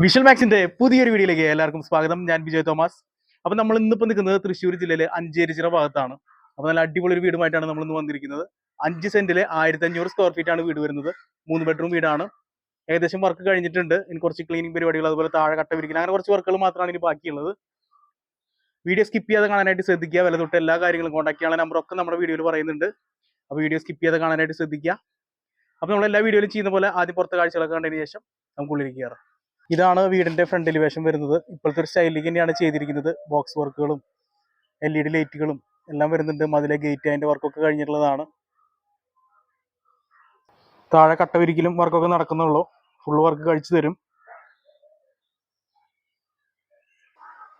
Visual മാക്സിന്റെ പുതിയൊരു വീഡിയോയിലേക്ക് എല്ലാവർക്കും സ്വാഗതം. ഞാൻ വിജയ് തോമസ്. അപ്പൊ നമ്മൾ ഇന്നിപ്പോ നിൽക്കുന്നത് തൃശ്ശൂർ ജില്ലയിലെ അഞ്ചേരിച്ചിറ ഭാഗത്താണ്. അപ്പൊ നല്ല അടിപൊളി ഒരു വീടുമായിട്ടാണ് നമ്മൾ ഇന്ന് വന്നിരിക്കുന്നത്. 5 സെന്റിലെ 1500 സ്ക്വയർ ഫീറ്റ് ആണ് വീട് വരുന്നത്. 3 ബെഡ്റൂം വീടാണ്. ഏകദേശം വർക്ക് കഴിഞ്ഞിട്ടുണ്ട്. ഇനി കുറച്ച് ക്ലീനിങ് പരിപാടികൾ, അതുപോലെ താഴെ കട്ട വിരിക്കൽ, അങ്ങനെ കുറച്ച് വർക്കുകൾ മാത്രമാണ് ഇനി ബാക്കിയുള്ളത്. വീഡിയോ സ്കിപ്പ് ചെയ്യാതെ കാണാനായിട്ട് ശ്രദ്ധിക്കുക. വില തൊട്ട് എല്ലാ കാര്യങ്ങളും കോൺടാക്ട് ചെയ്യാനുള്ള നമ്പറൊക്കെ നമ്മുടെ വീഡിയോയിൽ പറയുന്നുണ്ട്. അപ്പോൾ വീഡിയോ സ്കിപ്പ് ചെയ്യാതെ കാണാനായിട്ട് ശ്രദ്ധിക്കുക. അപ്പോൾ നമ്മൾ എല്ലാ വീഡിയോയിലും ചെയ്യുന്ന പോലെ ആദ്യം പുറത്തെ കാഴ്ചകളൊക്കെ കണ്ടതിന് ശേഷം നമുക്ക് ഉള്ളിലേക്ക് കയറാം. ഇതാണ് വീടിന്റെ ഫ്രണ്ട് എലിവേഷൻ വരുന്നത്. ഇപ്പോഴത്തെ ഒരു സ്റ്റൈലിലേക്ക് തന്നെയാണ് ചെയ്തിരിക്കുന്നത്. ബോക്സ് വർക്കുകളും LED ലൈറ്റുകളും എല്ലാം വരുന്നുണ്ട്. മതിലെ ഗേറ്റ് അതിന്റെ വർക്കൊക്കെ കഴിഞ്ഞിട്ടുള്ളതാണ്. താഴെ കട്ട വിരിക്കലും വർക്കൊക്കെ നടക്കുന്നുള്ളൂ. ഫുള്ള് വർക്ക് കഴിച്ചു തരും.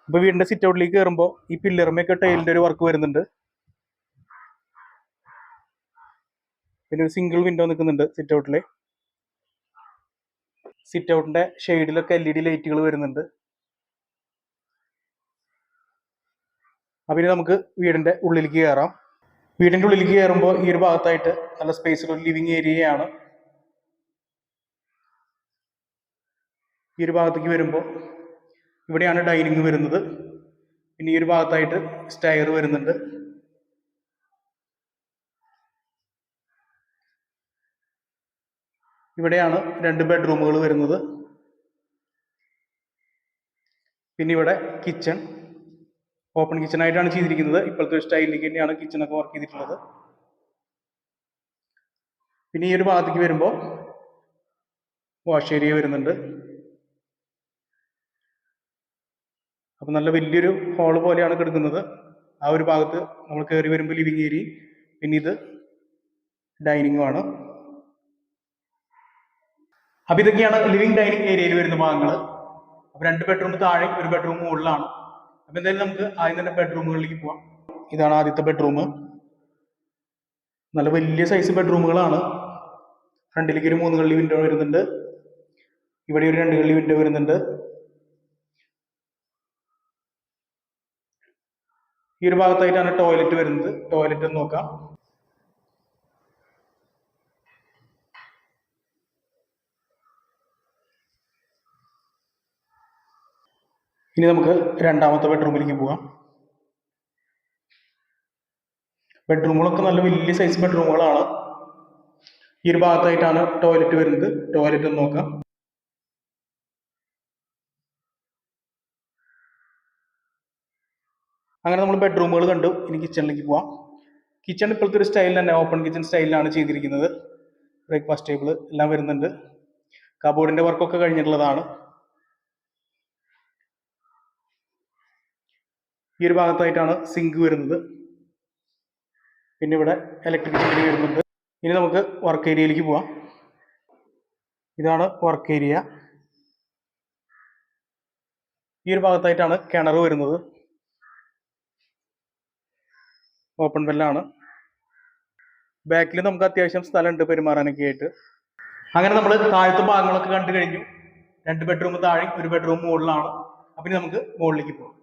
ഇപ്പൊ വീടിന്റെ സിറ്റ് ഔട്ടിലേക്ക് കയറുമ്പോൾ ഈ പില്ലറുമൊക്കെ ടൈലിന്റെ ഒരു വർക്ക് വരുന്നുണ്ട്. പിന്നെ ഒരു സിംഗിൾ വിൻഡോ നിൽക്കുന്നുണ്ട് സിറ്റ് ഔട്ടില്. സിറ്റ് ഔട്ടിന്റെ ഷെയ്ഡിലൊക്കെ LED ലൈറ്റുകൾ വരുന്നുണ്ട്. അപ്പൊ ഇനി നമുക്ക് വീടിന്റെ ഉള്ളിലേക്ക് കയറാം. വീടിന്റെ ഉള്ളിലേക്ക് കയറുമ്പോൾ ഈ ഒരു ഭാഗത്തായിട്ട് നല്ല സ്പേസുള്ള ഒരു ലിവിങ് ഏരിയയാണ്. ഈ ഒരു ഭാഗത്തേക്ക് വരുമ്പോൾ ഇവിടെയാണ് ഡൈനിങ് വരുന്നത്. പിന്നെ ഈ ഒരു ഭാഗത്തായിട്ട് സ്റ്റെയർ വരുന്നുണ്ട്. ഇവിടെയാണ് 2 ബെഡ്റൂമുകൾ വരുന്നത്. പിന്നെ ഇവിടെ കിച്ചൺ, ഓപ്പൺ കിച്ചൺ ആയിട്ടാണ് ചെയ്തിരിക്കുന്നത്. ഇപ്പോഴത്തെ ഒരു സ്റ്റൈലിലേക്ക് തന്നെയാണ് കിച്ചണൊക്കെ വർക്ക് ചെയ്തിട്ടുള്ളത്. പിന്നെ ഈ ഒരു ഭാഗത്തേക്ക് വരുമ്പോൾ വാഷ് ഏരിയ വരുന്നുണ്ട്. അപ്പം നല്ല വലിയൊരു ഹാള് പോലെയാണ് കിടക്കുന്നത്. ആ ഒരു ഭാഗത്ത് നമ്മൾ കയറി വരുമ്പോൾ ലിവിങ് ഏരിയയും പിന്നെ ഇത് ഡൈനിങ്ങും ആണ്. അപ്പം ഇതൊക്കെയാണ് ലിവിങ് ഡൈനിങ് ഏരിയയിൽ വരുന്ന ഭാഗങ്ങൾ. അപ്പം 2 ബെഡ്റൂം താഴെ, 1 ബെഡ്റൂം മുകളിലാണ്. അപ്പം എന്തായാലും നമുക്ക് ആദ്യം തന്നെ ബെഡ്റൂമുകളിലേക്ക് പോവാം. ഇതാണ് ആദ്യത്തെ ബെഡ്റൂം. നല്ല വലിയ സൈസ് ബെഡ്റൂമുകളാണ്. ഫ്രണ്ടിലേക്ക് ഒരു 3 കള്ളി വിൻഡോ വരുന്നുണ്ട്. ഇവിടെ ഒരു 2 കള്ളി വിൻഡോ വരുന്നുണ്ട്. ഈ ഒരു ഭാഗത്തായിട്ടാണ് ടോയ്ലറ്റ് വരുന്നത്. ടോയ്ലറ്റ് നോക്കാം. ഇനി നമുക്ക് രണ്ടാമത്തെ ബെഡ്റൂമിലേക്ക് പോവാം. ബെഡ്റൂമുകളൊക്കെ നല്ല വലിയ സൈസ് ബെഡ്റൂമുകളാണ്. ഈ ഒരു ഭാഗത്തായിട്ടാണ് ടോയ്ലറ്റ് വരുന്നത്. ടോയ്ലറ്റ് നോക്കാം. അങ്ങനെ നമ്മൾ ബെഡ്റൂമുകൾ കണ്ടു. ഇനി കിച്ചണിലേക്ക് പോവാം. കിച്ചൺ ഇപ്പോഴത്തെ ഒരു സ്റ്റൈൽ തന്നെ, ഓപ്പൺ കിച്ചൺ സ്റ്റൈലിലാണ് ചെയ്തിരിക്കുന്നത്. ബ്രേക്ക്ഫാസ്റ്റ് ടേബിൾ എല്ലാം വരുന്നുണ്ട്. കബോർഡിന്റെ വർക്കൊക്കെ കഴിഞ്ഞിട്ടുള്ളതാണ്. ഈ ഒരു ഭാഗത്തായിട്ടാണ് സിങ്ക് വരുന്നത്. പിന്നെ ഇവിടെ ഇലക്ട്രിക് ചിമ്മിനി വരുന്നുണ്ട്. ഇനി നമുക്ക് വർക്ക് ഏരിയയിലേക്ക് പോവാം. ഇതാണ് വർക്ക് ഏരിയ. ഈ ഒരു ഭാഗത്തായിട്ടാണ് കിണർ വരുന്നത്. ഓപ്പൺ വെല്ലാണ്. ബാക്കിൽ നമുക്ക് അത്യാവശ്യം സ്ഥലമുണ്ട് പെരുമാറാനൊക്കെ ആയിട്ട്. അങ്ങനെ നമ്മൾ താഴത്തെ ഭാഗങ്ങളൊക്കെ കണ്ടു കഴിഞ്ഞു. 2 ബെഡ്റൂം താഴെ, 1 ബെഡ്റൂം മുകളിലാണ്. അപ്പം നമുക്ക് മുകളിലേക്ക് പോകാം.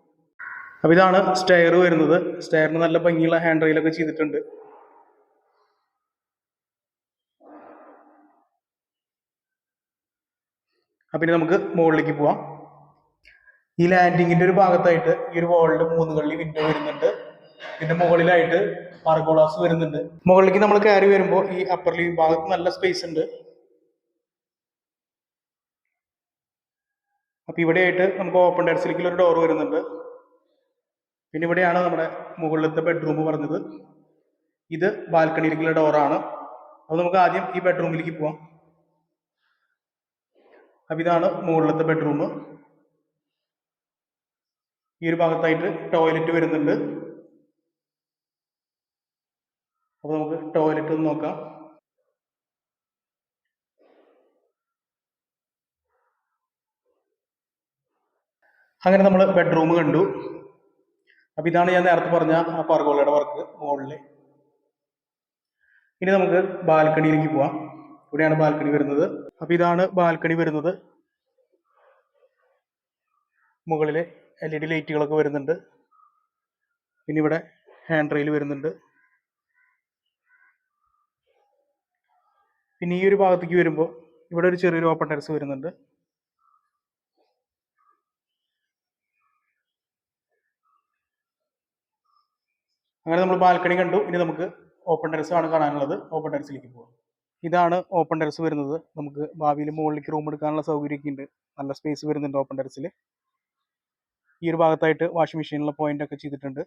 അപ്പം ഇതാണ് സ്റ്റെയർ വരുന്നത്. സ്റ്റെയറിന് നല്ല ഭംഗിയുള്ള ഹാൻഡ് റെയിലൊക്കെ ചെയ്തിട്ടുണ്ട്. അപ്പം ഇനി നമുക്ക് മുകളിലേക്ക് പോവാം. ഈ ലാൻഡിങ്ങിന്റെ ഒരു ഭാഗത്തായിട്ട് ഈ ഒരു വാളിൽ 3 കള്ളി വിൻഡോ വരുന്നുണ്ട്. ഇതിന്റെ മുകളിലായിട്ട് പർഗോളാസ് വരുന്നുണ്ട്. മുകളിലേക്ക് നമ്മൾ കയറി വരുമ്പോൾ ഈ അപ്പർ ലിവിംഗ് ഭാഗത്ത് നല്ല സ്പേസ് ഉണ്ട്. അപ്പൊ ഇവിടെയായിട്ട് നമുക്ക് ഓപ്പൺ ടെറസിലേക്കുള്ള ഒരു ഡോർ വരുന്നുണ്ട്. പിന്നെ ഇവിടെയാണ് നമ്മുടെ മുകളിലത്തെ ബെഡ്റൂം പറഞ്ഞത്. ഇത് ബാൽക്കണിയിലേക്കുള്ള ഡോറാണ്. അപ്പൊ നമുക്ക് ആദ്യം ഈ ബെഡ്റൂമിലേക്ക് പോവാം. അപ്പൊ ഇതാണ് മുകളിലത്തെ ബെഡ്റൂം. ഈ ഒരു ഭാഗത്തായിട്ട് ടോയ്ലറ്റ് വരുന്നുണ്ട്. അപ്പൊ നമുക്ക് ടോയ്ലറ്റ് ഒന്ന് നോക്കാം. അങ്ങനെ നമ്മൾ ബെഡ്റൂം കണ്ടു. അപ്പൊ ഇതാണ് ഞാൻ നേരത്തെ പറഞ്ഞ ആ പർഗോളയുടെ വർക്ക് മുകളില്. ഇനി നമുക്ക് ബാൽക്കണിയിലേക്ക് പോവാം. ഇവിടെയാണ് ബാൽക്കണി വരുന്നത്. അപ്പൊ ഇതാണ് ബാൽക്കണി വരുന്നത്. മുകളിലെ LED ലൈറ്റുകളൊക്കെ വരുന്നുണ്ട്. പിന്നെ ഇവിടെ ഹാൻഡ് റെയിൽ വരുന്നുണ്ട്. പിന്നെ ഈ ഒരു ഭാഗത്തേക്ക് വരുമ്പോൾ ഇവിടെ ഒരു ചെറിയൊരു ഓപ്പൺ ടെറസ് വരുന്നുണ്ട്. അങ്ങനെ നമ്മൾ ബാൽക്കണി കണ്ടു. ഇനി നമുക്ക് ഓപ്പൺ ടെറസ് ആണ് കാണാനുള്ളത്. ഓപ്പൺ ടെറസിലേക്ക് പോകാം. ഇതാണ് ഓപ്പൺ ടെറസ് വരുന്നത്. നമുക്ക് ഭാവിയിൽ മുകളിലേക്ക് റൂം എടുക്കാനുള്ള സൗകര്യമൊക്കെ ഉണ്ട്. നല്ല സ്പേസ് വരുന്നുണ്ട് ഓപ്പൺ ടെറസിൽ. ഈ ഒരു ഭാഗത്തായിട്ട് വാഷിംഗ് മെഷീനുള്ള പോയിന്റ് ഒക്കെ ചെയ്തിട്ടുണ്ട്.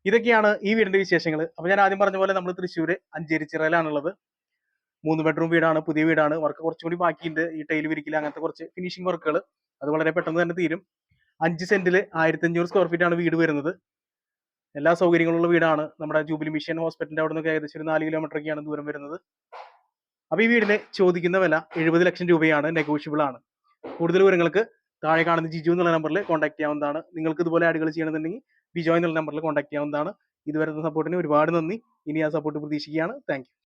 ഇതൊക്കെയാണ് ഈ വീടിന്റെ വിശേഷങ്ങൾ. അപ്പോൾ ഞാൻ ആദ്യം പറഞ്ഞ പോലെ നമ്മൾ തൃശ്ശൂർ അഞ്ചേരിച്ചിറയിലാണുള്ളത്. 3 ബെഡ്റൂം വീടാണ്, പുതിയ വീടാണ്. വർക്ക് കുറച്ചുകൂടി ബാക്കിയുണ്ട്. ഈ ടൈൽ വിരിക്കൽ അങ്ങനത്തെ കുറച്ച് ഫിനിഷിംഗ് വർക്കുകൾ, അത് വളരെ പെട്ടെന്ന് തന്നെ തീരും. 5 സെന്റിൽ 1500 സ്ക്വയർ ഫീറ്റ് ആണ് വീട് വരുന്നത്. എല്ലാ സൗകര്യങ്ങളുള്ള വീടാണ്. നമ്മുടെ ജൂബിലി മിഷൻ ഹോസ്പിറ്റലിന്റെ അവിടെ നിന്ന് ഏകദേശം ഒരു 4 കിലോമീറ്റർ ഒക്കെയാണ് ദൂരം വരുന്നത്. അപ്പോൾ ഈ വീടിന് ചോദിക്കുന്ന വില 70 ലക്ഷം രൂപയാണ്, നെഗോഷ്യബിൾ ആണ്. കൂടുതൽ വിവരങ്ങൾക്ക് താഴെ കാണുന്ന ജിജു എന്നുള്ള നമ്പറിൽ കോൺടാക്ട് ചെയ്യാവുന്നതാണ്. നിങ്ങൾക്ക് ഇതുപോലെ ആഡുകൾ ചെയ്യണമെന്നുണ്ടെങ്കിൽ ബിജോയ് എന്നുള്ള നമ്പറിൽ കോൺടാക്ട് ചെയ്യാവുന്നതാണ്. ഇതുവരെ സപ്പോർട്ടിന് ഒരുപാട് നന്ദി. ഇനി ആ സപ്പോർട്ട് പ്രതീക്ഷിക്കുകയാണ്. Thank U.